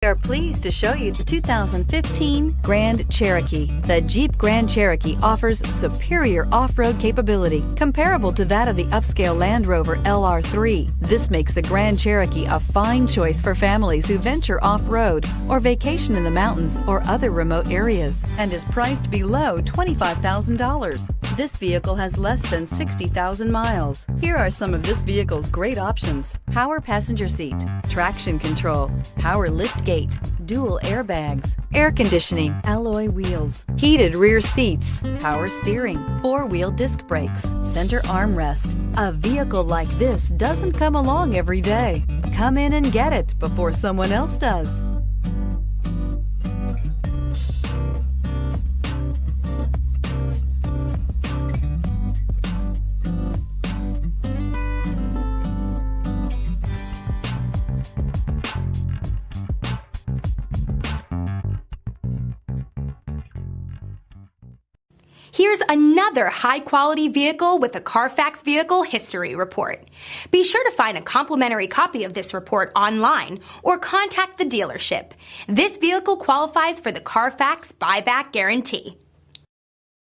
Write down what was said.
We are pleased to show you the 2015 Grand Cherokee. The Jeep Grand Cherokee offers superior off-road capability comparable to that of the upscale Land Rover LR3. This makes the Grand Cherokee a fine choice for families who venture off-road or vacation in the mountains or other remote areas and is priced below $25,000. This vehicle has less than 60,000 miles. Here are some of this vehicle's great options: power passenger seat, traction control, power lift gate, dual airbags, air conditioning, alloy wheels, heated rear seats, power steering, four-wheel disc brakes, center armrest. A vehicle like this doesn't come along every day. Come in and get it before someone else does. Here's another high-quality vehicle with a Carfax Vehicle History Report. Be sure to find a complimentary copy of this report online or contact the dealership. This vehicle qualifies for the Carfax Buyback Guarantee.